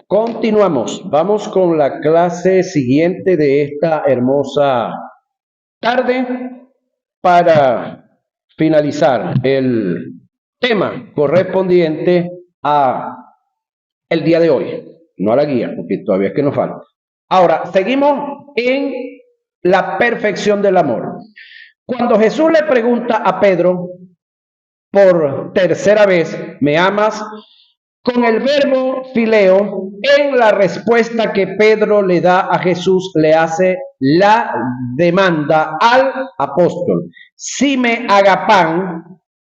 Continuamos. Vamos con la clase siguiente de esta hermosa tarde para finalizar el tema correspondiente a el día de hoy, no a la guía, porque todavía es que nos falta. Ahora, seguimos en la perfección del amor. Cuando Jesús le pregunta a Pedro por tercera vez, ¿me amas? Con el verbo fileo, en la respuesta que Pedro le da a Jesús, le hace la demanda al apóstol. Si me agapan,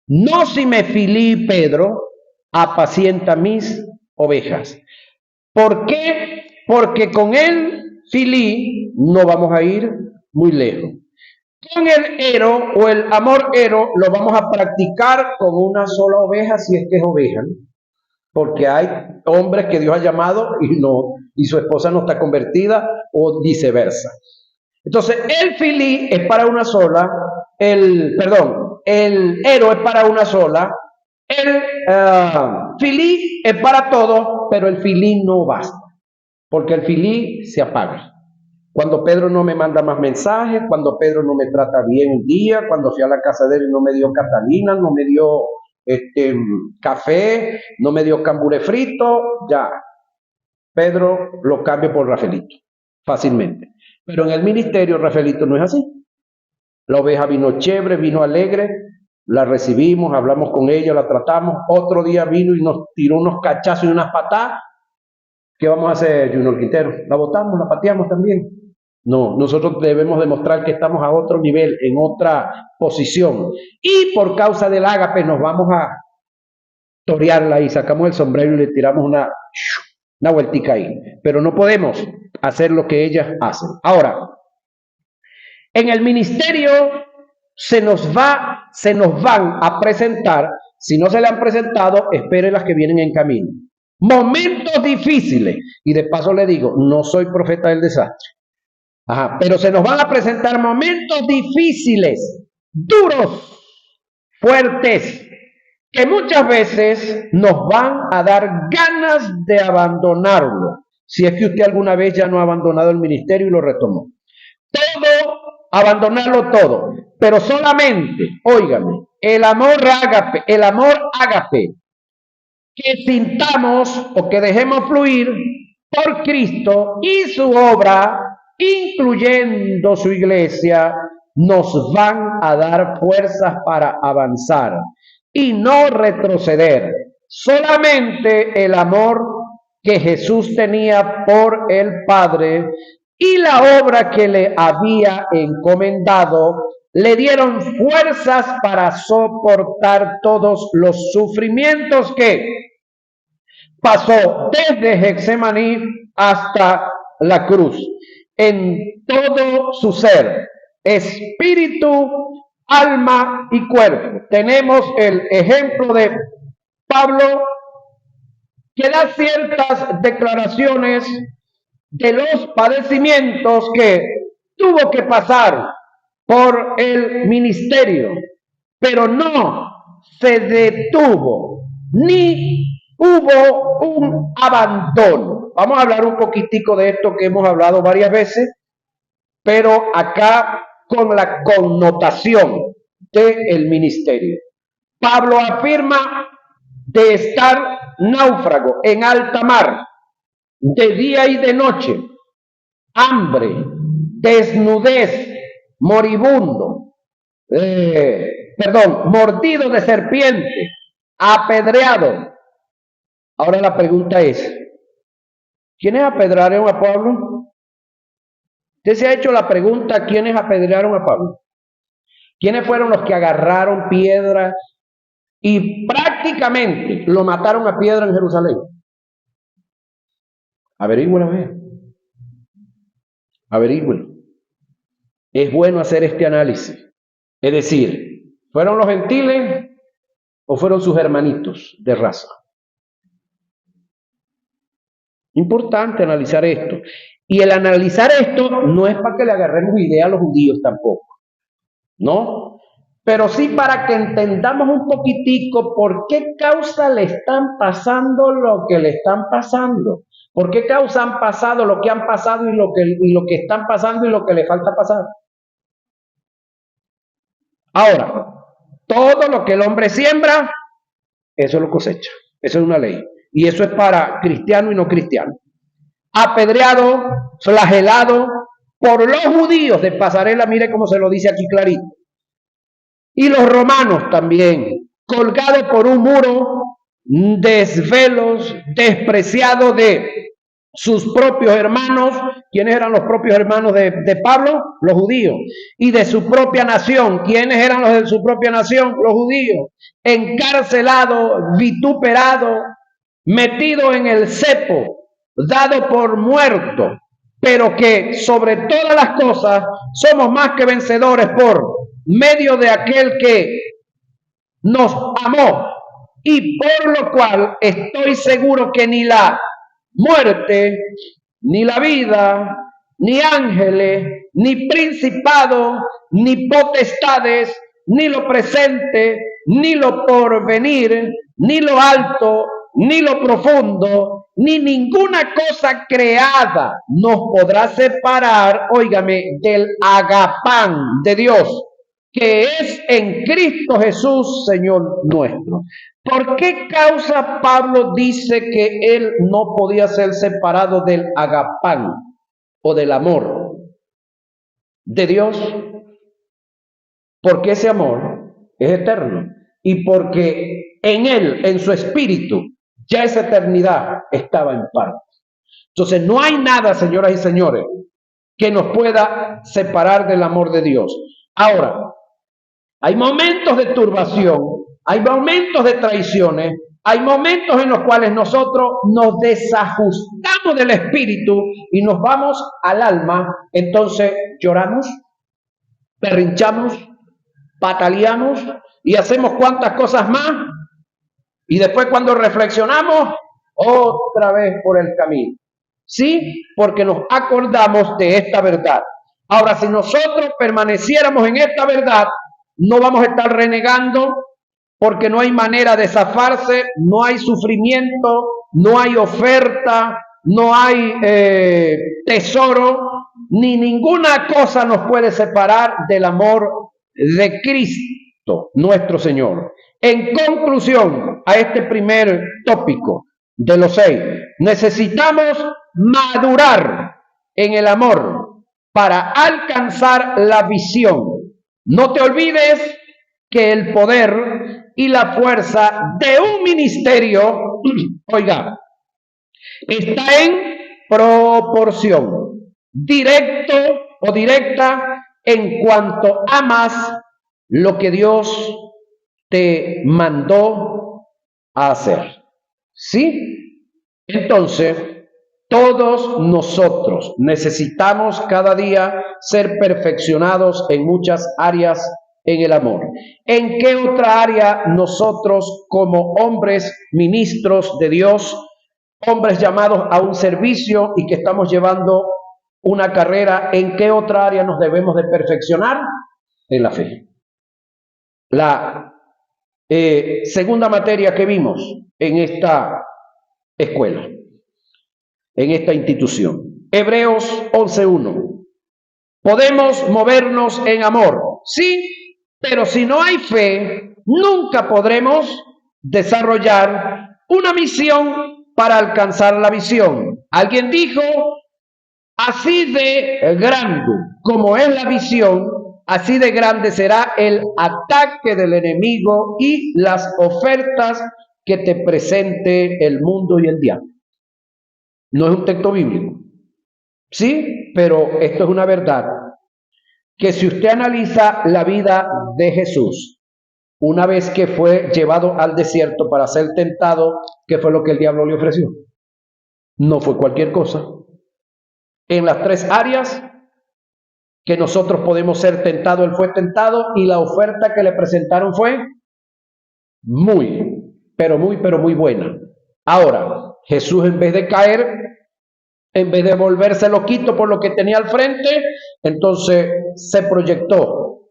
no si me filí, Pedro, apacienta mis ovejas. ¿Por qué? Porque con el filí no vamos a ir muy lejos. Con el ero o el amor ero lo vamos a practicar con una sola oveja si es que es oveja, ¿no? Porque hay hombres que Dios ha llamado y su esposa no está convertida o viceversa. Entonces, el filí es para una sola, el ero es para una sola, el filí es para todos, pero el filí no basta, porque el filí se apaga. Cuando Pedro no me manda más mensajes, cuando Pedro no me trata bien un día, cuando fui a la casa de él y no me dio Catalina, no me dio café, no me dio cambure frito, ya. Pedro lo cambio por Rafaelito, fácilmente. Pero en el ministerio Rafaelito no es así. La oveja vino chévere, vino alegre, la recibimos, hablamos con ella, la tratamos. Otro día vino y nos tiró unos cachazos y unas patadas. ¿Qué vamos a hacer, Junior Quintero? ¿La botamos, la pateamos también? No, nosotros debemos demostrar que estamos a otro nivel, en otra posición. Y por causa del ágape nos vamos a torearla y sacamos el sombrero y le tiramos una vueltica ahí. Pero no podemos hacer lo que ellas hacen. Ahora, en el ministerio se nos van a presentar, si no se le han presentado, espere las que vienen en camino. Momentos difíciles. Y de paso le digo, no soy profeta del desastre. Pero se nos van a presentar momentos difíciles, duros, fuertes, que muchas veces nos van a dar ganas de abandonarlo. Si es que usted alguna vez ya no ha abandonado el ministerio y lo retomó. Todo, abandonarlo todo. Pero solamente, óigame, el amor ágape, que sintamos o que dejemos fluir por Cristo y su obra, incluyendo su iglesia, nos van a dar fuerzas para avanzar y no retroceder. Solamente el amor que Jesús tenía por el Padre y la obra que le había encomendado le dieron fuerzas para soportar todos los sufrimientos que pasó desde Getsemaní hasta la cruz. En todo su ser, espíritu, alma y cuerpo. Tenemos el ejemplo de Pablo, que da ciertas declaraciones de los padecimientos que tuvo que pasar por el ministerio, pero no se detuvo, ni hubo un abandono. Vamos a hablar un poquitico de esto que hemos hablado varias veces, pero acá con la connotación del ministerio. Pablo afirma de estar náufrago en alta mar, de día y de noche, hambre, desnudez, moribundo, mordido de serpiente, apedreado. Ahora la pregunta es, ¿quiénes apedrearon a Pablo? ¿Usted se ha hecho la pregunta, ¿quiénes apedrearon a Pablo? ¿Quiénes fueron los que agarraron piedras y prácticamente lo mataron a piedra en Jerusalén? Averígüelo a ver. Averígüelo. Es bueno hacer este análisis. Es decir, ¿fueron los gentiles o fueron sus hermanitos de raza? Importante analizar esto. Y el analizar esto no es para que le agarremos idea a los judíos tampoco, ¿no? Pero sí para que entendamos un poquitico por qué causa le están pasando lo que le están pasando. ¿Por qué causa han pasado lo que han pasado y lo que están pasando y lo que le falta pasar? Ahora, todo lo que el hombre siembra, eso lo cosecha. Eso es una ley. Y eso es para cristiano y no cristiano. Apedreado, flagelado por los judíos de pasarela, mire cómo se lo dice aquí clarito. Y los romanos también, colgado por un muro, desvelos, despreciado de sus propios hermanos. ¿Quiénes eran los propios hermanos de Pablo? Los judíos. Y de su propia nación. ¿Quiénes eran los de su propia nación? Los judíos. Encarcelado, vituperado, metido en el cepo, dado por muerto, pero que sobre todas las cosas somos más que vencedores por medio de aquel que nos amó, y por lo cual estoy seguro que ni la muerte, ni la vida, ni ángeles, ni principado, ni potestades, ni lo presente, ni lo porvenir, ni lo alto, ni lo profundo, ni ninguna cosa creada nos podrá separar, óigame, del agapán de Dios, que es en Cristo Jesús, Señor nuestro. ¿Por qué causa Pablo dice que él no podía ser separado del agapán o del amor de Dios? Porque ese amor es eterno y porque en él, en su espíritu, ya esa eternidad estaba en parte. Entonces no hay nada, señoras y señores, que nos pueda separar del amor de Dios. Ahora, hay momentos de turbación, hay momentos de traiciones, hay momentos en los cuales nosotros nos desajustamos del espíritu y nos vamos al alma. Entonces lloramos, berrinchamos, pataleamos y hacemos cuantas cosas más. Y después cuando reflexionamos, otra vez por el camino. ¿Sí? Porque nos acordamos de esta verdad. Ahora, si nosotros permaneciéramos en esta verdad, no vamos a estar renegando, porque no hay manera de zafarse, no hay sufrimiento, no hay oferta, no hay tesoro, ni ninguna cosa nos puede separar del amor de Cristo, nuestro Señor. En conclusión a este primer tópico de los 6, necesitamos madurar en el amor para alcanzar la visión. No te olvides que el poder y la fuerza de un ministerio, oiga, está en proporción, directo o directa, en cuanto amas lo que Dios te mandó a hacer. ¿Sí? Entonces, todos nosotros necesitamos cada día ser perfeccionados en muchas áreas en el amor. ¿En qué otra área nosotros como hombres ministros de Dios, hombres llamados a un servicio y que estamos llevando una carrera, en qué otra área nos debemos de perfeccionar? En la fe. La segunda materia que vimos en esta escuela, en esta institución. Hebreos 11:1. Podemos movernos en amor, sí, pero si no hay fe, nunca podremos desarrollar una misión para alcanzar la visión. Alguien dijo, así de grande como es la visión, así de grande será el ataque del enemigo y las ofertas que te presente el mundo y el diablo. No es un texto bíblico, sí, pero esto es una verdad, que si usted analiza la vida de Jesús, una vez que fue llevado al desierto para ser tentado, ¿qué fue lo que el diablo le ofreció? No fue cualquier cosa. En las 3 áreas que nosotros podemos ser tentados, él fue tentado y la oferta que le presentaron fue muy, pero muy buena. Ahora, Jesús, en vez de caer, en vez de volverse loquito por lo que tenía al frente, entonces se proyectó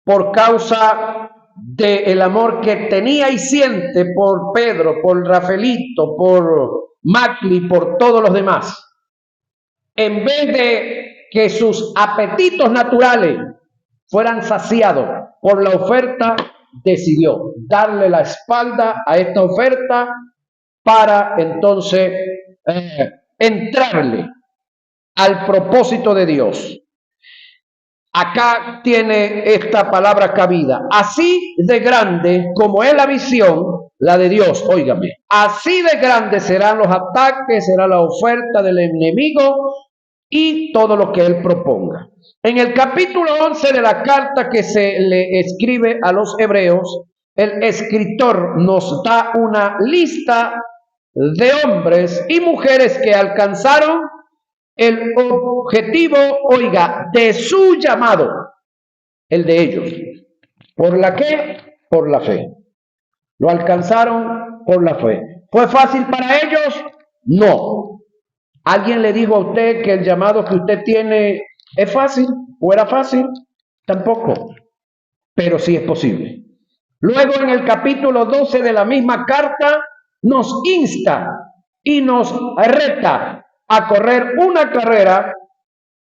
por causa del amor que tenía y siente por Pedro, por Rafaelito, por Macli, por todos los demás. En vez de que sus apetitos naturales fueran saciados por la oferta, decidió darle la espalda a esta oferta para entonces entrarle al propósito de Dios. Acá tiene esta palabra cabida. Así de grande como es la visión, la de Dios, óigame, así de grande serán los ataques, será la oferta del enemigo y todo lo que él proponga. En el capítulo 11 de la carta que se le escribe a los hebreos, el escritor nos da una lista de hombres y mujeres que alcanzaron el objetivo, oiga, de su llamado, el de ellos. ¿Por la qué? Por la fe. Lo alcanzaron por la fe. ¿Fue fácil para ellos? No. ¿Alguien le dijo a usted que el llamado que usted tiene es fácil? ¿O era fácil? Tampoco. Pero sí es posible. Luego en el capítulo 12 de la misma carta nos insta y nos reta a correr una carrera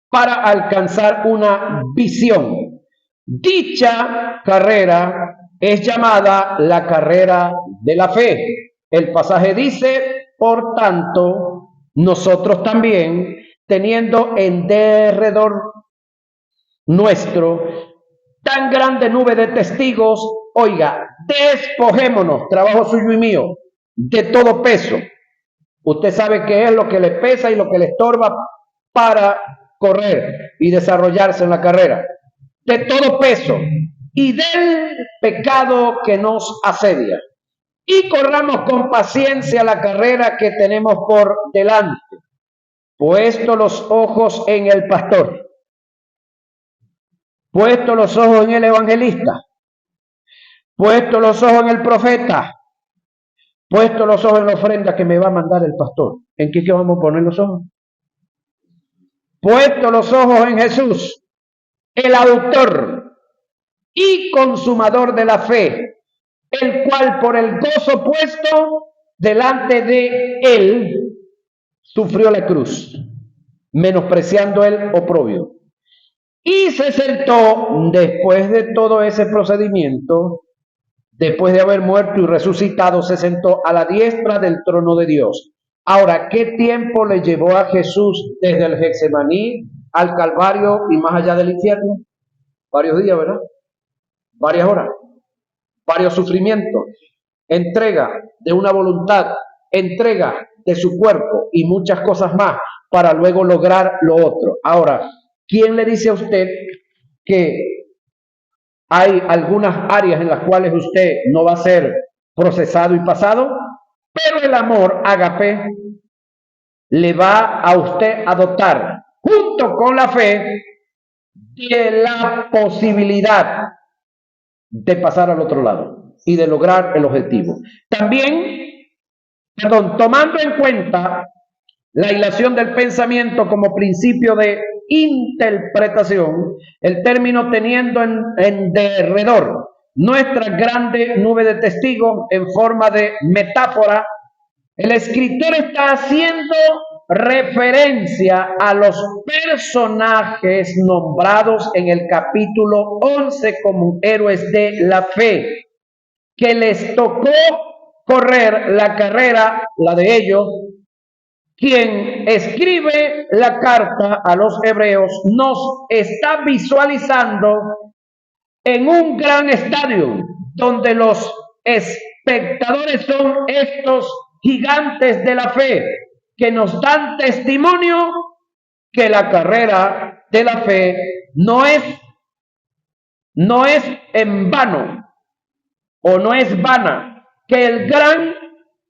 para alcanzar una visión. Dicha carrera es llamada la carrera de la fe. El pasaje dice, por tanto, nosotros también, teniendo en derredor nuestro tan grande nube de testigos, oiga, despojémonos, trabajo suyo y mío, de todo peso. Usted sabe qué es lo que le pesa y lo que le estorba para correr y desarrollarse en la carrera. De todo peso y del pecado que nos asedia. Y corramos con paciencia la carrera que tenemos por delante, puesto los ojos en el pastor, puesto los ojos en el evangelista, puesto los ojos en el profeta, puesto los ojos en la ofrenda que me va a mandar el pastor. ¿En qué vamos a poner los ojos? Puesto los ojos en Jesús, el autor y consumador de la fe, el cual por el gozo puesto delante de él sufrió la cruz, menospreciando el oprobio, y se sentó después de todo ese procedimiento. Después de haber muerto y resucitado, se sentó a la diestra del trono de Dios. Ahora, ¿qué tiempo le llevó a Jesús desde el Getsemaní al Calvario y más allá del infierno? Varios días, ¿verdad? Varias horas, varios sufrimientos, entrega de una voluntad, entrega de su cuerpo y muchas cosas más para luego lograr lo otro. Ahora, ¿quién le dice a usted que hay algunas áreas en las cuales usted no va a ser procesado y pasado? Pero el amor ágape le va a usted a dotar, junto con la fe, de la posibilidad de pasar al otro lado y de lograr el objetivo. También, tomando en cuenta la hilación del pensamiento como principio de interpretación, el término teniendo en derredor nuestra grande nube de testigos en forma de metáfora, el escritor está haciendo referencia a los personajes nombrados en el capítulo 11 como héroes de la fe, que les tocó correr la carrera, la de ellos. Quien escribe la carta a los hebreos nos está visualizando en un gran estadio donde los espectadores son estos gigantes de la fe que nos dan testimonio que la carrera de la fe no es en vano o no es vana, que el gran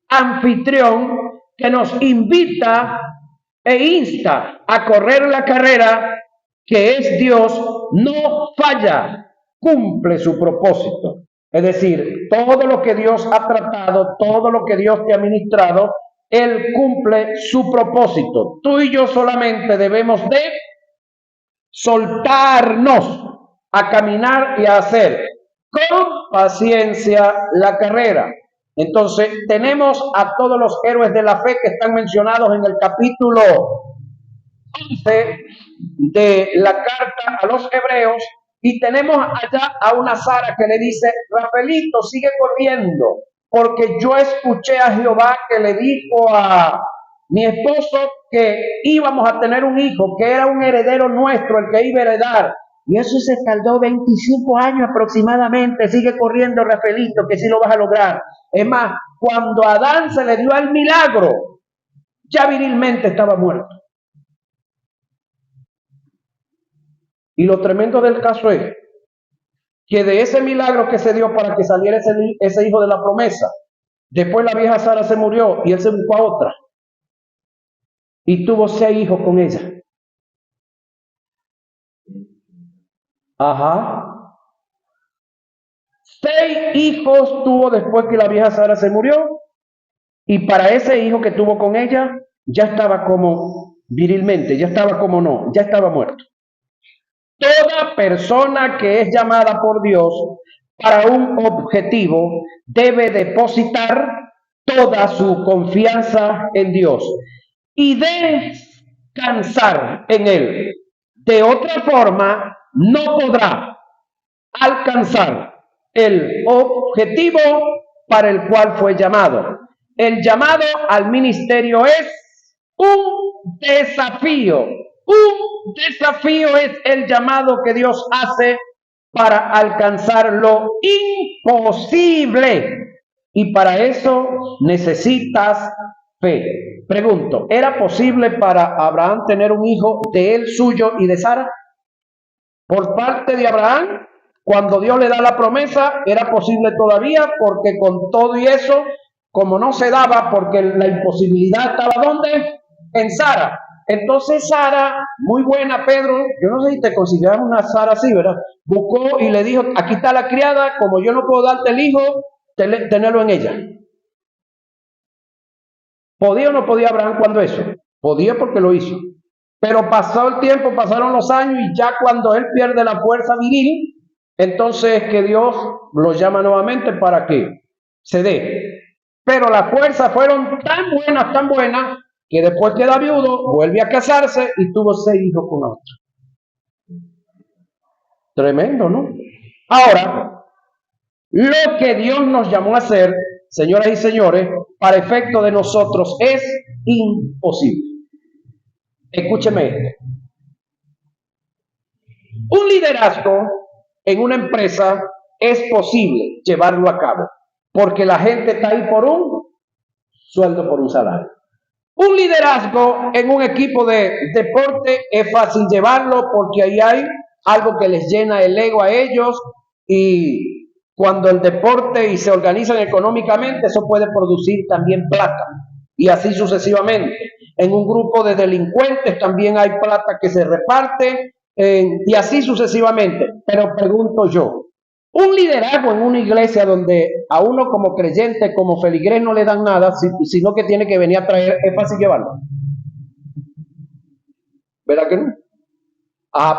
anfitrión que nos invita e insta a correr la carrera, que es Dios, no falla, cumple su propósito. Es decir, todo lo que Dios ha tratado, todo lo que Dios te ha ministrado, Él cumple su propósito. Tú y yo solamente debemos de soltarnos a caminar y a hacer con paciencia la carrera. Entonces, tenemos a todos los héroes de la fe que están mencionados en el capítulo 11 de la carta a los hebreos, y tenemos allá a una Sara que le dice: Rafaelito, sigue corriendo, porque yo escuché a Jehová que le dijo a mi esposo que íbamos a tener un hijo, que era un heredero nuestro, el que iba a heredar. Y eso se tardó 25 años aproximadamente. Sigue corriendo, Rafaelito, que sí lo vas a lograr. Es más, cuando a Adán se le dio el milagro, ya virilmente estaba muerto. Y lo tremendo del caso es que de ese milagro que se dio para que saliera ese hijo de la promesa, después la vieja Sara se murió y él se buscó a otra. Y tuvo 6 hijos con ella. Ajá. 6 hijos tuvo después que la vieja Sara se murió. Y para ese hijo que tuvo con ella, ya estaba como virilmente, ya estaba como no, ya estaba muerto. Toda persona que es llamada por Dios para un objetivo debe depositar toda su confianza en Dios y descansar en Él. De otra forma, no podrá alcanzar el objetivo para el cual fue llamado. El llamado al ministerio es un desafío. Un desafío es el llamado que Dios hace para alcanzar lo imposible. Y para eso necesitas fe. Pregunto, ¿era posible para Abraham tener un hijo de él, suyo y de Sara? Por parte de Abraham, cuando Dios le da la promesa, era posible todavía, porque con todo y eso, como no se daba, porque la imposibilidad estaba ¿dónde? En Sara. Entonces Sara, muy buena, Pedro, yo no sé si te consideramos una Sara así, ¿verdad? Buscó y le dijo: aquí está la criada, como yo no puedo darte el hijo, tenerlo en ella. ¿Podía o no podía Abraham cuando eso? Podía, porque lo hizo. Pero pasó el tiempo, pasaron los años, y ya cuando él pierde la fuerza viril, entonces que Dios lo llama nuevamente para que se dé. Pero las fuerzas fueron tan buenas, que después queda viudo, vuelve a casarse y tuvo 6 hijos con otra. Tremendo, ¿no? Ahora, lo que Dios nos llamó a hacer, señoras y señores, para efecto de nosotros, es imposible. Escúcheme esto. Un liderazgo en una empresa es posible llevarlo a cabo, porque la gente está ahí por un sueldo, por un salario. Un liderazgo en un equipo de deporte es fácil llevarlo, porque ahí hay algo que les llena el ego a ellos, y cuando el deporte y se organizan económicamente, eso puede producir también plata, y así sucesivamente. En un grupo de delincuentes también hay plata que se reparte, y así sucesivamente. Pero pregunto yo, un liderazgo en una iglesia donde a uno como creyente, como feligrés, no le dan nada, sino que tiene que venir a traer, ¿es fácil llevarlo? ¿Verdad que no?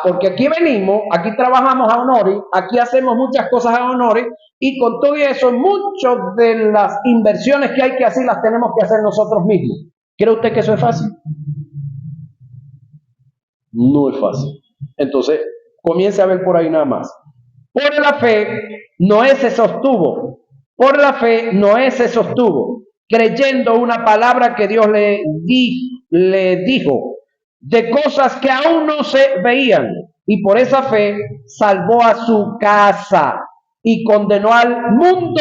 Porque aquí venimos, aquí trabajamos a honores, aquí hacemos muchas cosas a honores, y con todo eso, muchas de las inversiones que hay que hacer las tenemos que hacer nosotros mismos. ¿Cree usted que eso es fácil? No es fácil. Entonces, comience a ver por ahí nada más. Por la fe, Noé se sostuvo. Por la fe, Noé se sostuvo, creyendo una palabra que Dios le dijo, de cosas que aún no se veían. Y por esa fe salvó a su casa y condenó al mundo,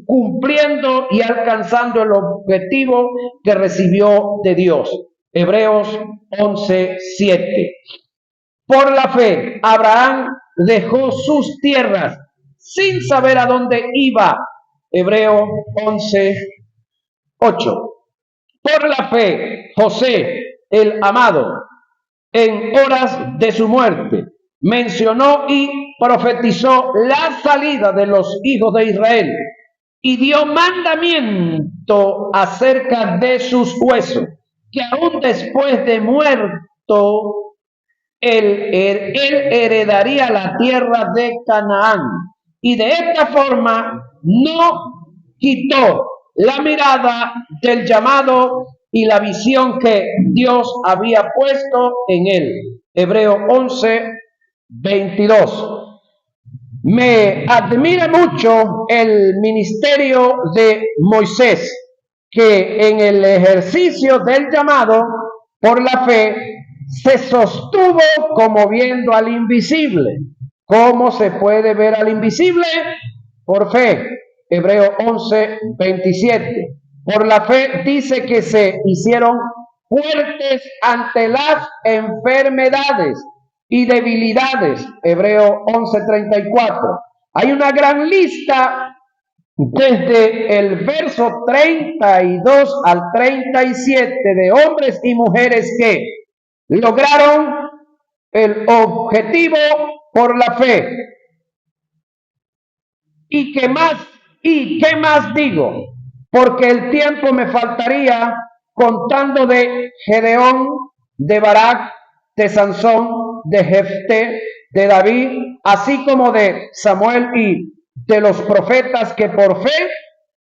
cumpliendo y alcanzando el objetivo que recibió de Dios. Hebreos 11:7. Por la fe, Abraham dejó sus tierras sin saber a dónde iba. Hebreos 11:8. Por la fe, José, el amado, en horas de su muerte, mencionó y profetizó la salida de los hijos de Israel y dio mandamiento acerca de sus huesos, que aún después de muerto, él heredaría la tierra de Canaán. Y de esta forma no quitó la mirada del llamado y la visión que Dios había puesto en él. Hebreo 11, 22. Me admira mucho el ministerio de Moisés, que en el ejercicio del llamado por la fe se sostuvo como viendo al invisible. ¿Cómo se puede ver al invisible? Por fe. Hebreo 11, 27. Por la fe dice que se hicieron fuertes ante las enfermedades y debilidades. Hebreo 11:34. Hay una gran lista desde el verso 32 al 37 de hombres y mujeres que lograron el objetivo por la fe. ¿Y qué más digo? Porque el tiempo me faltaría contando de Gedeón, de Barak, de Sansón, de Jefté, de David, así como de Samuel y de los profetas que por fe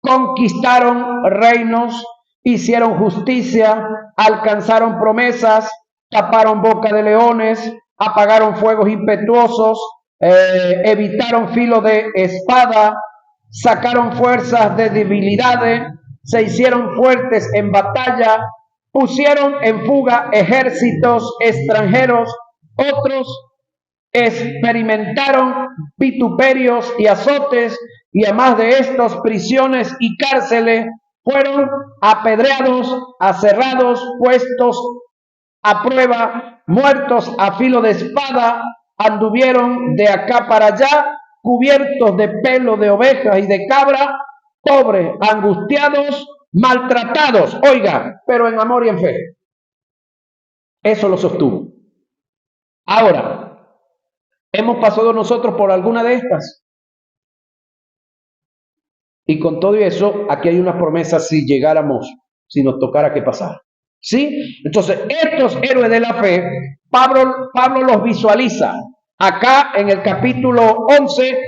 conquistaron reinos, hicieron justicia, alcanzaron promesas, taparon boca de leones, apagaron fuegos impetuosos, evitaron filo de espada, sacaron fuerzas de debilidades, se hicieron fuertes en batalla, pusieron en fuga ejércitos extranjeros, otros experimentaron vituperios y azotes, y además de estos, prisiones y cárceles, fueron apedreados, aserrados, puestos a prueba, muertos a filo de espada, anduvieron de acá para allá, cubiertos de pelo de ovejas y de cabra, pobres, angustiados, maltratados, oiga, pero en amor y en fe. Eso lo sostuvo. Ahora, ¿hemos pasado nosotros por alguna de estas? Y con todo eso, aquí hay una promesa si llegáramos, si nos tocara que pasar. ¿Sí? Entonces, estos héroes de la fe, Pablo los visualiza acá en el capítulo 11,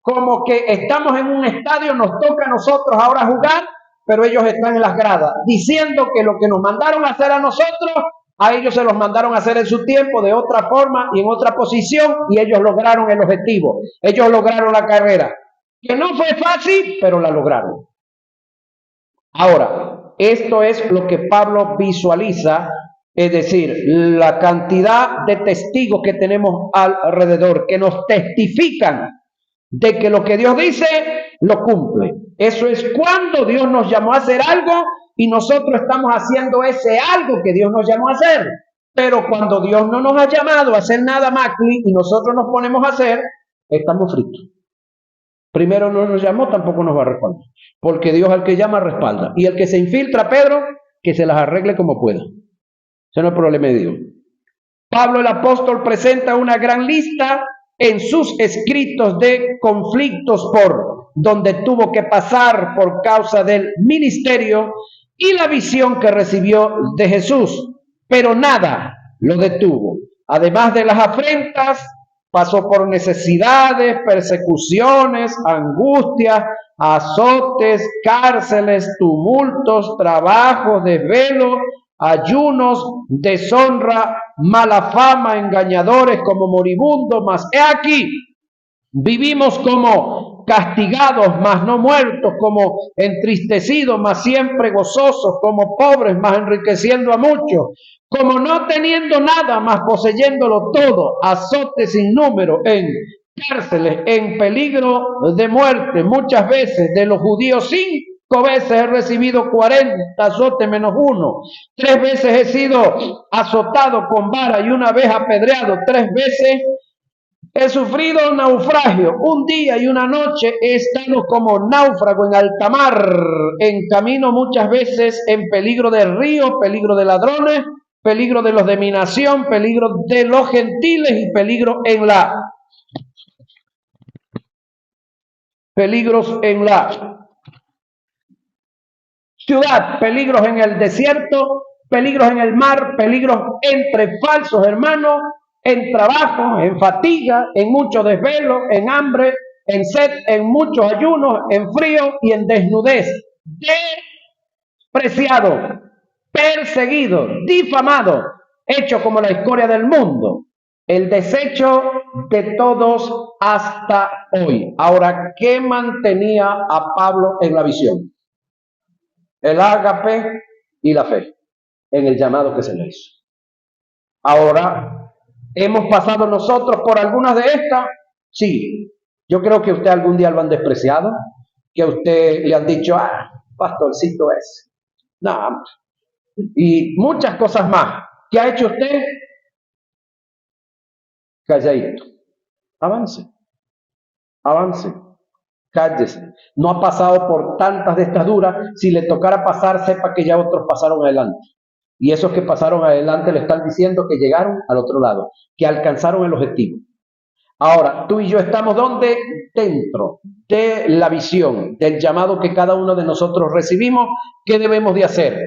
como que estamos en un estadio, nos toca a nosotros ahora jugar, pero ellos están en las gradas, diciendo que lo que nos mandaron a hacer a nosotros, a ellos se los mandaron a hacer en su tiempo, de otra forma y en otra posición, y ellos lograron el objetivo, ellos lograron la carrera, que no fue fácil, pero la lograron. Ahora, esto es lo que Pablo visualiza, es decir, la cantidad de testigos que tenemos alrededor, que nos testifican de que lo que Dios dice, lo cumple. Eso es cuando Dios nos llamó a hacer algo y nosotros estamos haciendo ese algo que Dios nos llamó a hacer. Pero cuando Dios no nos ha llamado a hacer nada más y nosotros nos ponemos a hacer, estamos fritos. Primero no nos llamó, tampoco nos va a respaldar. Porque Dios al que llama respalda. Y el que se infiltra, Pedro, que se las arregle como pueda. Ese no es el problema de Dios. Pablo el apóstol presenta una gran lista en sus escritos de conflictos por donde tuvo que pasar por causa del ministerio y la visión que recibió de Jesús. Pero nada lo detuvo. Además de las afrentas, pasó por necesidades, persecuciones, angustias, azotes, cárceles, tumultos, trabajos, desvelos, ayunos, deshonra, mala fama, engañadores como moribundos, mas he aquí, vivimos como castigados, mas no muertos, como entristecidos, mas siempre gozosos, como pobres, mas enriqueciendo a muchos, como no teniendo nada, mas poseyéndolo todo, azotes sin número, en cárceles, en peligro de muerte, muchas veces de los judíos 5 veces he recibido 40 azotes menos 1. 3 veces he sido azotado con vara y 1 vez apedreado. 3 veces he sufrido naufragio. 1 día y 1 noche he estado como náufrago en alta mar, en camino muchas veces, en peligro de río, peligro de ladrones, peligro de los de mi nación, peligro de los gentiles y peligros en la ciudad, peligros en el desierto, peligros en el mar, peligros entre falsos hermanos, en trabajo, en fatiga, en mucho desvelo, en hambre, en sed, en muchos ayunos, en frío y en desnudez, despreciado, perseguido, difamado, hecho como la escoria del mundo, el desecho de todos hasta hoy. Ahora, ¿qué mantenía a Pablo en la visión? El ágape y la fe en el llamado que se le hizo. Ahora, ¿hemos pasado nosotros por algunas de estas? Sí. Yo creo que usted algún día lo han despreciado, que a usted le han dicho, pastorcito es. No, y muchas cosas más. ¿Qué ha hecho usted? Calladito. Avance. Avance. Cállese. No ha pasado por tantas de estas duras. Si le tocara pasar, sepa que ya otros pasaron adelante. Y esos que pasaron adelante le están diciendo que llegaron al otro lado, que alcanzaron el objetivo. Ahora, tú y yo estamos ¿dónde? Dentro de la visión, del llamado que cada uno de nosotros recibimos. ¿Qué debemos de hacer?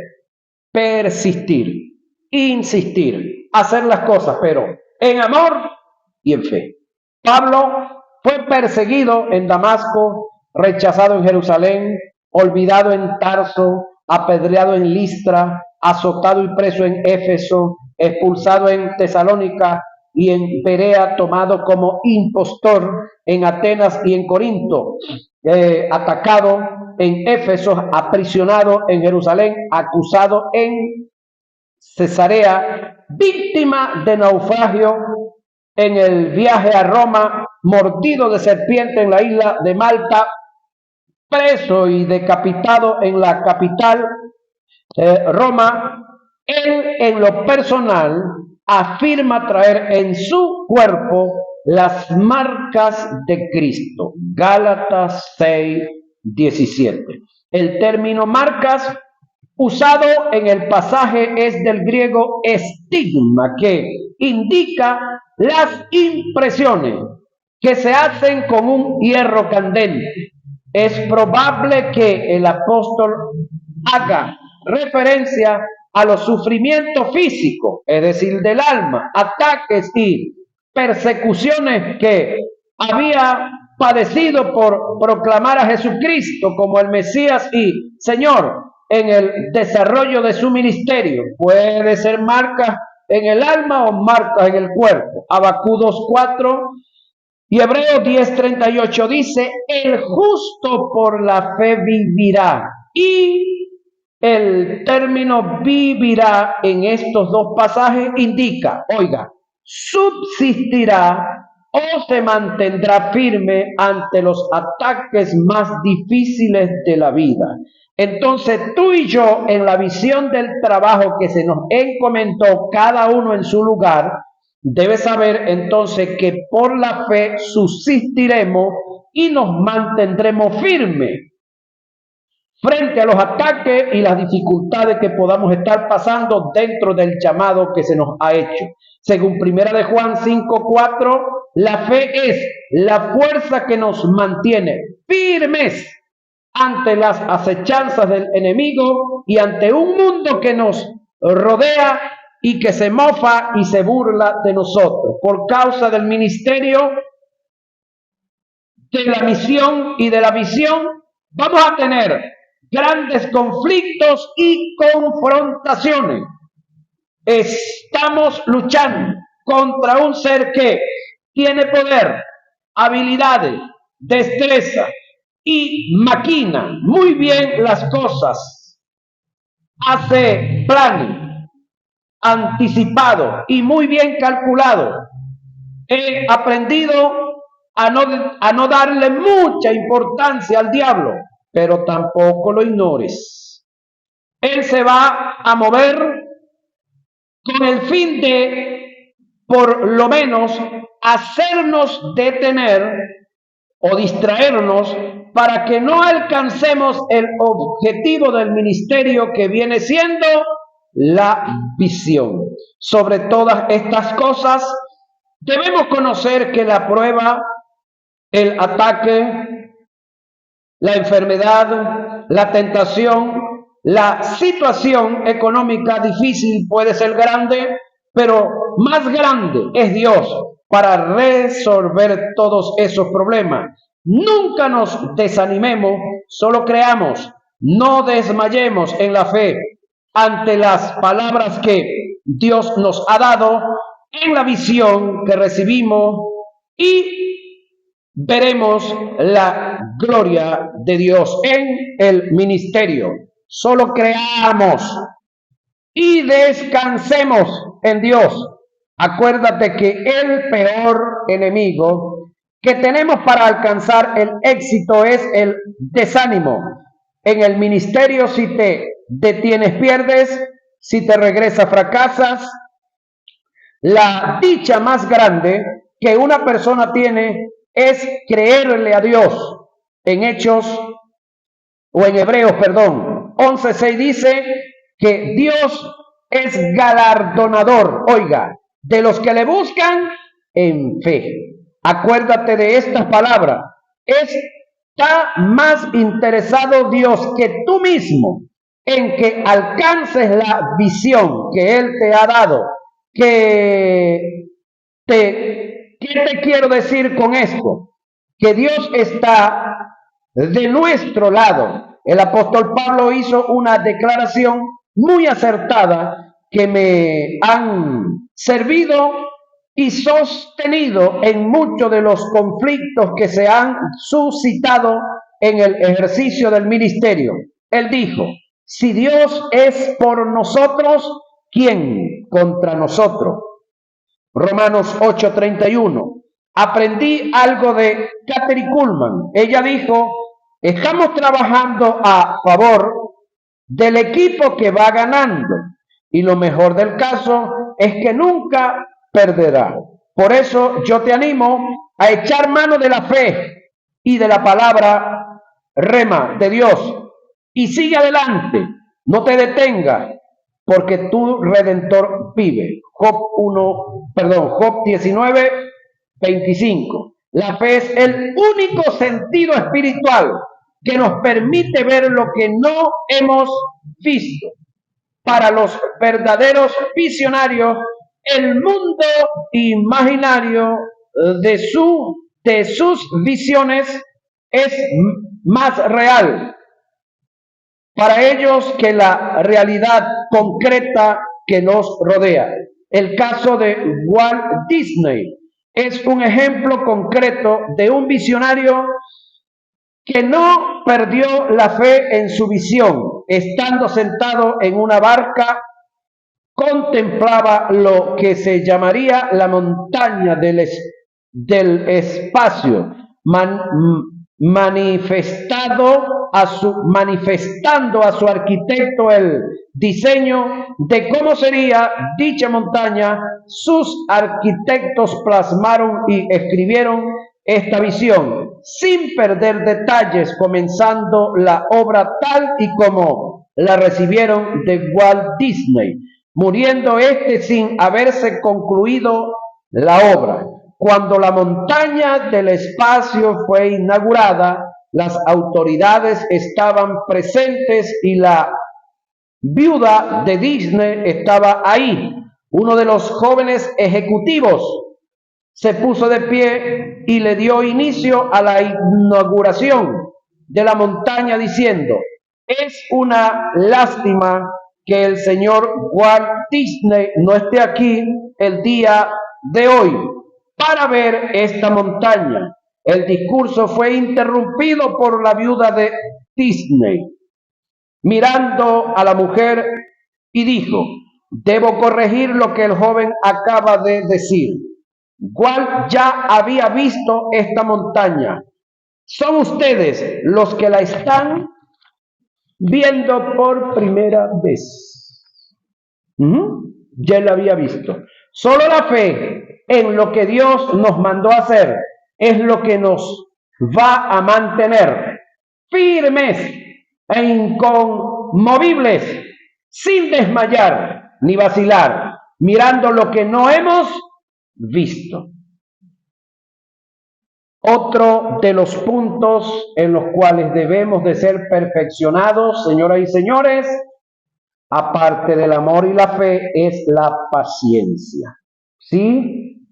Persistir, insistir, hacer las cosas, pero en amor y en fe. Pablo fue perseguido en Damasco, rechazado en Jerusalén, olvidado en Tarso, apedreado en Listra, azotado y preso en Éfeso, expulsado en Tesalónica y en Berea, tomado como impostor en Atenas y en Corinto, atacado en Éfeso, aprisionado en Jerusalén, acusado en Cesarea, víctima de naufragio en el viaje a Roma, mordido de serpiente en la isla de Malta, preso y decapitado en la capital, Roma. Él en lo personal afirma traer en su cuerpo las marcas de Cristo. Gálatas 6:17. El término marcas usado en el pasaje es del griego estigma, que indica las impresiones que se hacen con un hierro candente. Es probable que el apóstol haga referencia a los sufrimientos físicos, es decir, del alma, ataques y persecuciones que había padecido por proclamar a Jesucristo como el Mesías y Señor en el desarrollo de su ministerio. Puede ser marcas en el alma o marcas en el cuerpo. Habacuc 2:4 y Hebreos 10:38 dice, el justo por la fe vivirá. Y el término vivirá en estos dos pasajes indica, oiga, subsistirá o se mantendrá firme ante los ataques más difíciles de la vida. Entonces tú y yo, en la visión del trabajo que se nos encomendó cada uno en su lugar, debes saber entonces que por la fe subsistiremos y nos mantendremos firmes frente a los ataques y las dificultades que podamos estar pasando dentro del llamado que se nos ha hecho. Según 1 de Juan 5:4, la fe es la fuerza que nos mantiene firmes ante las acechanzas del enemigo y ante un mundo que nos rodea y que se mofa y se burla de nosotros. Por causa del ministerio, de la misión y de la visión, vamos a tener grandes conflictos y confrontaciones. Estamos luchando contra un ser que tiene poder, habilidades, destreza y maquina muy bien las cosas. Hace planes anticipados y muy bien calculados. He aprendido a no darle mucha importancia al diablo, pero tampoco lo ignores. Él se va a mover con el fin de, por lo menos, hacernos detener o distraernos para que no alcancemos el objetivo del ministerio, que viene siendo la visión. Sobre todas estas cosas, debemos conocer que la prueba, el ataque, la enfermedad, la tentación, la situación económica difícil puede ser grande, pero más grande es Dios para resolver todos esos problemas. Nunca nos desanimemos, solo creamos, no desmayemos en la fe ante las palabras que Dios nos ha dado en la visión que recibimos y veremos la gloria de Dios en el ministerio. Solo creamos y descansemos en Dios. Acuérdate que el peor enemigo que tenemos para alcanzar el éxito es el desánimo. En el ministerio, si te detienes, pierdes; si te regresas, fracasas. La dicha más grande que una persona tiene es creerle a Dios. En Hebreos 11:6 dice que Dios es galardonador, oiga, de los que le buscan en fe. Acuérdate de estas palabras. Está más interesado Dios que tú mismo en que alcances la visión que Él te ha dado. ¿Qué te quiero decir con esto? Que Dios está de nuestro lado. El apóstol Pablo hizo una declaración muy acertada que me han servido y sostenido en muchos de los conflictos que se han suscitado en el ejercicio del ministerio. Él dijo: si Dios es por nosotros, ¿quién contra nosotros? Romanos 8:31. Aprendí algo de Kathryn Kuhlman. Ella dijo: estamos trabajando a favor del equipo que va ganando, y lo mejor del caso es que nunca perderá. Por eso yo te animo a echar mano de la fe y de la palabra rema de Dios y sigue adelante, no te detengas, porque tu Redentor vive. Job 19:25. La fe es el único sentido espiritual que nos permite ver lo que no hemos visto. Para los verdaderos visionarios, el mundo imaginario de sus visiones es más real para ellos que la realidad concreta que nos rodea. El caso de Walt Disney es un ejemplo concreto de un visionario que no perdió la fe en su visión. Estando sentado en una barca, contemplaba lo que se llamaría la montaña del espacio, manifestando a su arquitecto el diseño de cómo sería dicha montaña. Sus arquitectos plasmaron y escribieron esta visión sin perder detalles, comenzando la obra tal y como la recibieron de Walt Disney, muriendo sin haberse concluido la obra. Cuando la montaña del espacio fue inaugurada, las autoridades estaban presentes y la viuda de Disney estaba ahí. Uno de los jóvenes ejecutivos se puso de pie y le dio inicio a la inauguración de la montaña diciendo: es una lástima que el señor Walt Disney no esté aquí el día de hoy para ver esta montaña. El discurso fue interrumpido por la viuda de Disney, mirando a la mujer, y dijo: debo corregir lo que el joven acaba de decir. Walt ya había visto esta montaña. Son ustedes los que la están viendo por primera vez. Ya la había visto. Solo la fe en lo que Dios nos mandó a hacer es lo que nos va a mantener firmes e inconmovibles, sin desmayar ni vacilar, mirando lo que no hemos visto. Otro de los puntos en los cuales debemos de ser perfeccionados, señoras y señores, aparte del amor y la fe, es la paciencia. ¿Sí?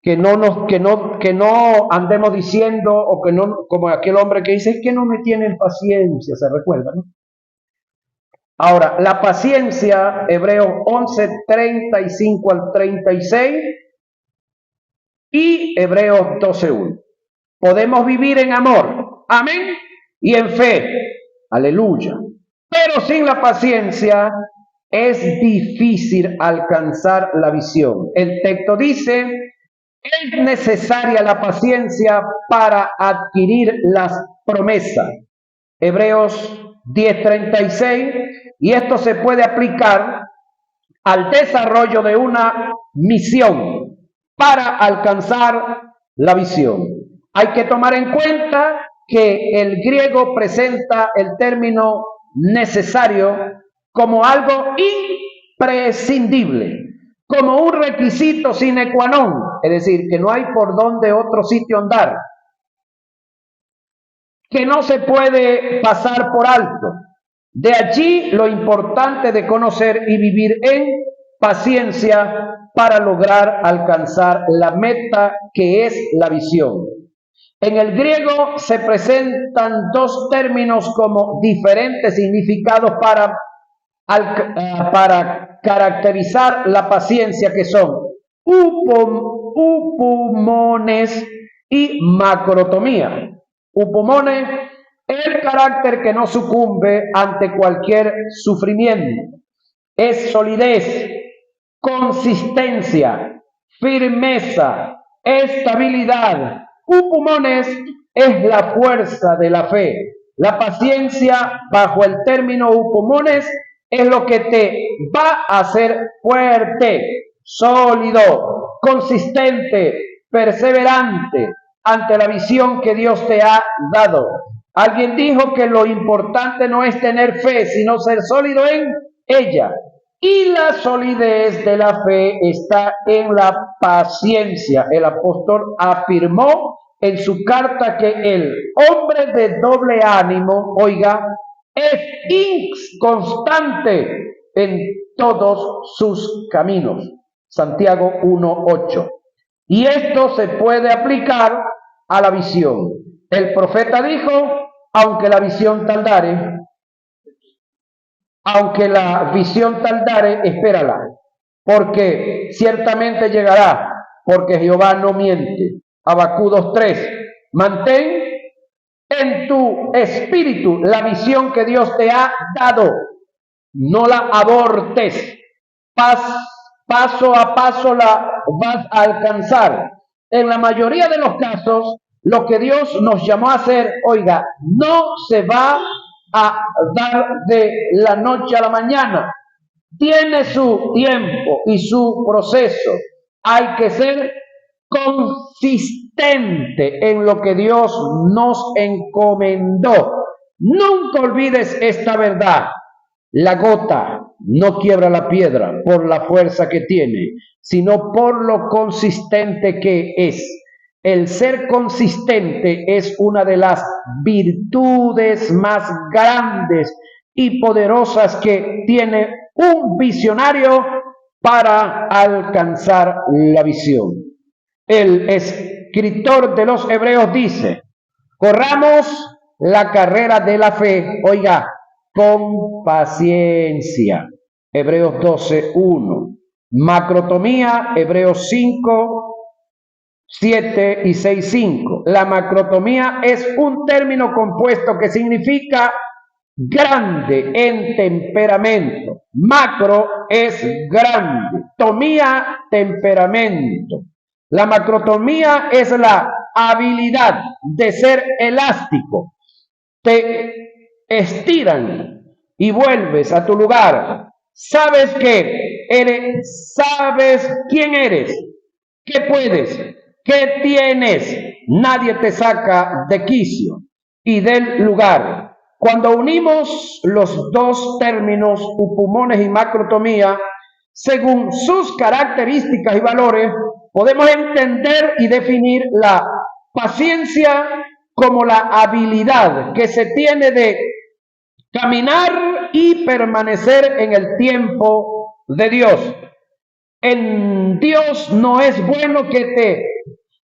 que no andemos diciendo, o que no, como aquel hombre que dice, es que no me tienen paciencia, ¿se recuerda, no? Ahora, la paciencia, Hebreos 11, 35 al 36 y Hebreos 12, 1. Podemos vivir en amor, amén, y en fe, aleluya. Pero sin la paciencia es difícil alcanzar la visión. El texto dice, es necesaria la paciencia para adquirir las promesas. Hebreos 10:36, y esto se puede aplicar al desarrollo de una misión para alcanzar la visión. Hay que tomar en cuenta que el griego presenta el término necesario como algo imprescindible, como un requisito sine qua non, es decir, que no hay por donde otro sitio andar, que no se puede pasar por alto. De allí lo importante de conocer y vivir en paciencia para lograr alcanzar la meta que es la visión. En el griego se presentan dos términos como diferentes significados para caracterizar la paciencia, que son upumones y macrotomía. Upumones, el carácter que no sucumbe ante cualquier sufrimiento. Es solidez, consistencia, firmeza, estabilidad. Upumones es la fuerza de la fe. La paciencia, bajo el término upumones, es lo que te va a hacer fuerte, sólido, consistente, perseverante ante la visión que Dios te ha dado. Alguien dijo que lo importante no es tener fe, sino ser sólido en ella. Y la solidez de la fe está en la paciencia. El apóstol afirmó en su carta que el hombre de doble ánimo, oiga, es inconstante en todos sus caminos. Santiago 1:8. Y esto se puede aplicar a la visión. El profeta dijo, aunque la visión tardare, espérala, porque ciertamente llegará, porque Jehová no miente. Habacuc 2:3. Mantén en tu espíritu la visión que Dios te ha dado. No la abortes. Paso a paso la vas a alcanzar. En la mayoría de los casos, lo que Dios nos llamó a hacer, oiga, no se va a dar de la noche a la mañana. Tiene su tiempo y su proceso. Hay que ser consistente en lo que Dios nos encomendó. Nunca olvides esta verdad. La gota no quiebra la piedra por la fuerza que tiene, sino por lo consistente que es. El ser consistente es una de las virtudes más grandes y poderosas que tiene un visionario para alcanzar la visión. El escritor de los Hebreos dice, corramos la carrera de la fe, oiga, con paciencia. Hebreos 12:1. Macrotomía, Hebreos 5:7 y 6:5. La macrotomía es un término compuesto que significa grande en temperamento. Macro es grande. Tomía, temperamento. La macrotomía es la habilidad de ser elástico. Te estiran y vuelves a tu lugar. Sabes que eres, sabes quién eres, qué puedes, qué tienes. Nadie te saca de quicio y del lugar. Cuando unimos los dos términos, upumones y macrotomía, según sus características y valores, podemos entender y definir la paciencia como la habilidad que se tiene de caminar y permanecer en el tiempo de Dios. En Dios no es bueno que te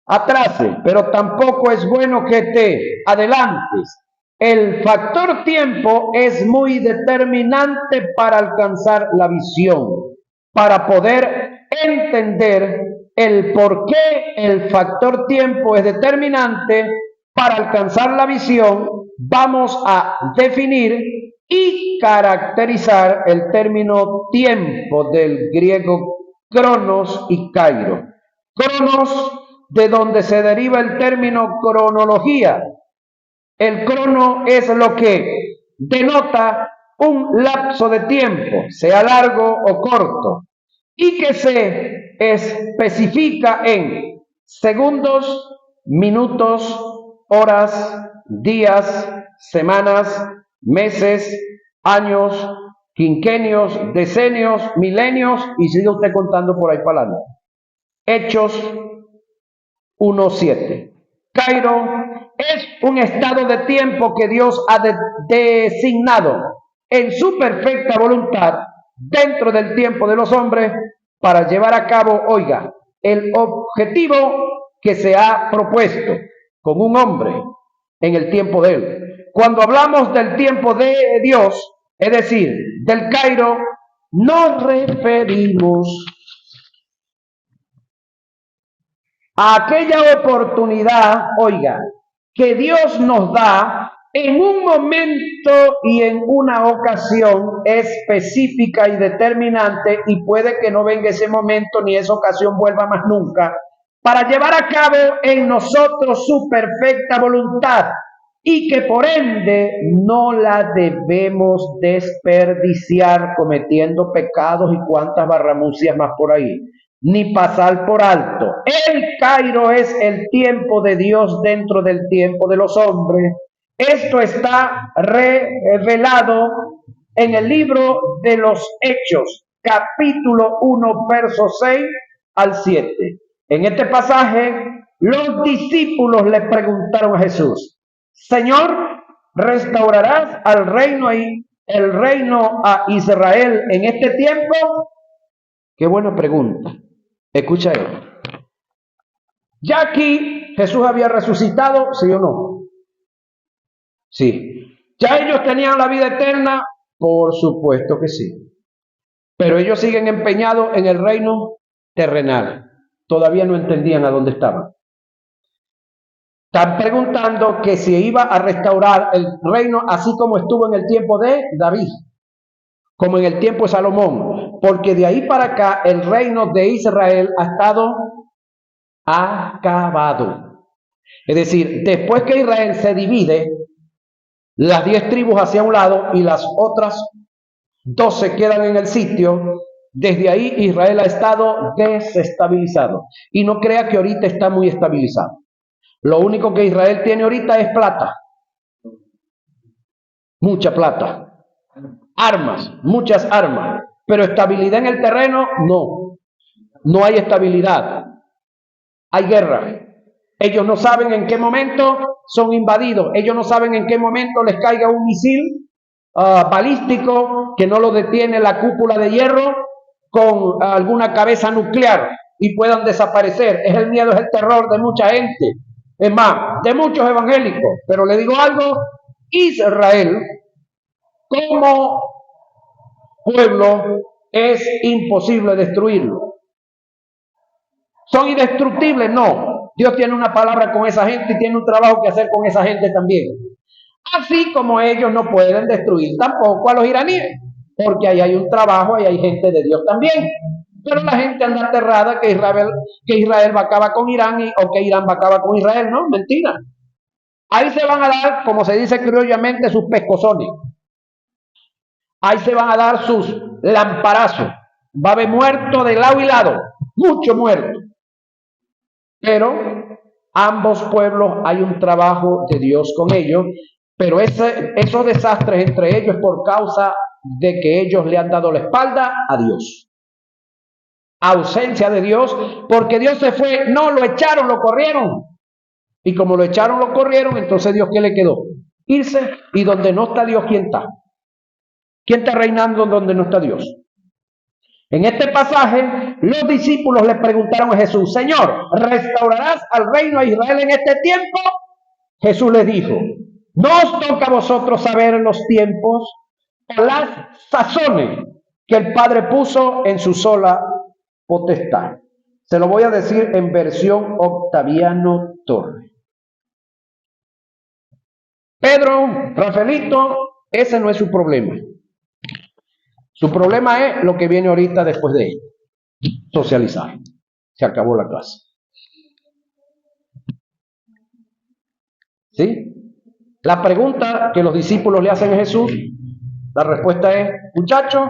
atrase, pero tampoco es bueno que te adelantes. El factor tiempo es muy determinante para alcanzar la visión, para poder entender el por qué el factor tiempo es determinante para alcanzar la visión. Vamos a definir y caracterizar el término tiempo del griego cronos y kairo. Cronos, de donde se deriva el término cronología. El crono es lo que denota un lapso de tiempo, sea largo o corto, y que se especifica en segundos, minutos, horas, días, semanas, meses, años, quinquenios, decenios, milenios, y sigue usted contando por ahí para adelante. Hechos 1:7. Kairo es un estado de tiempo que Dios ha designado en su perfecta voluntad dentro del tiempo de los hombres para llevar a cabo, oiga, el objetivo que se ha propuesto con un hombre en el tiempo de él. Cuando hablamos del tiempo de Dios, es decir, del Kairo, nos referimos a aquella oportunidad, oiga, que Dios nos da en un momento y en una ocasión específica y determinante, y puede que no venga ese momento ni esa ocasión vuelva más nunca, para llevar a cabo en nosotros su perfecta voluntad, y que por ende no la debemos desperdiciar cometiendo pecados y cuantas barramucias más por ahí, ni pasar por alto. El Kairo es el tiempo de Dios dentro del tiempo de los hombres. Esto está revelado en el libro de los Hechos, capítulo 1, versos 6 al 7. En este pasaje, los discípulos le preguntaron a Jesús: Señor, ¿restaurarás al reino y el reino a Israel en este tiempo? Qué buena pregunta. Escucha esto. Ya aquí Jesús había resucitado, ¿sí o no? Sí. ¿Ya ellos tenían la vida eterna? Por supuesto que sí. Pero ellos siguen empeñados en el reino terrenal. Todavía no entendían a dónde estaban. Están preguntando que si iba a restaurar el reino así como estuvo en el tiempo de David, como en el tiempo de Salomón, porque de ahí para acá el reino de Israel ha estado acabado. Es decir, después que Israel se divide, las 10 tribus hacia un lado y las otras 12 quedan en el sitio. Desde ahí Israel ha estado desestabilizado. Y no crea que ahorita está muy estabilizado. Lo único que Israel tiene ahorita es plata. Mucha plata. Armas, muchas armas. Pero estabilidad en el terreno, no. No hay estabilidad. Hay guerra. Ellos no saben en qué momento son invadidos. Ellos no saben en qué momento les caiga un misil balístico que no lo detiene la cúpula de hierro con alguna cabeza nuclear y puedan desaparecer. Es el miedo, es el terror de mucha gente. Es más, de muchos evangélicos. Pero le digo algo, Israel como pueblo es imposible destruirlo. ¿Son indestructibles? No. Dios tiene una palabra con esa gente y tiene un trabajo que hacer con esa gente también. Así como ellos no pueden destruir tampoco a los iraníes, porque ahí hay un trabajo, ahí hay gente de Dios también. Pero la gente anda aterrada que Israel va a acabar con Irán o que Irán va a acabar con Israel, ¿no? Mentira. Ahí se van a dar, como se dice criollamente, sus pescozones. Ahí se van a dar sus lamparazos. Va a haber muertos de lado y lado, mucho muerto. Pero ambos pueblos hay un trabajo de Dios con ellos, pero esos desastres entre ellos es por causa de que ellos le han dado la espalda a Dios. Ausencia de Dios, porque Dios se fue, no, lo echaron, lo corrieron. Y como lo echaron, lo corrieron, entonces Dios, ¿qué le quedó? Irse, y donde no está Dios, ¿quién está? ¿Quién está reinando donde no está Dios? En este pasaje, los discípulos le preguntaron a Jesús, Señor, ¿restaurarás al reino de Israel en este tiempo? Jesús les dijo, no os toca a vosotros saber los tiempos o las sazones que el Padre puso en su sola potestad. Se lo voy a decir en versión Octaviano Torres. Pedro, Rafaelito, ese no es su problema. Su problema es lo que viene ahorita después de él. Socializar. Se acabó la clase. ¿Sí? La pregunta que los discípulos le hacen a Jesús, la respuesta es, muchachos,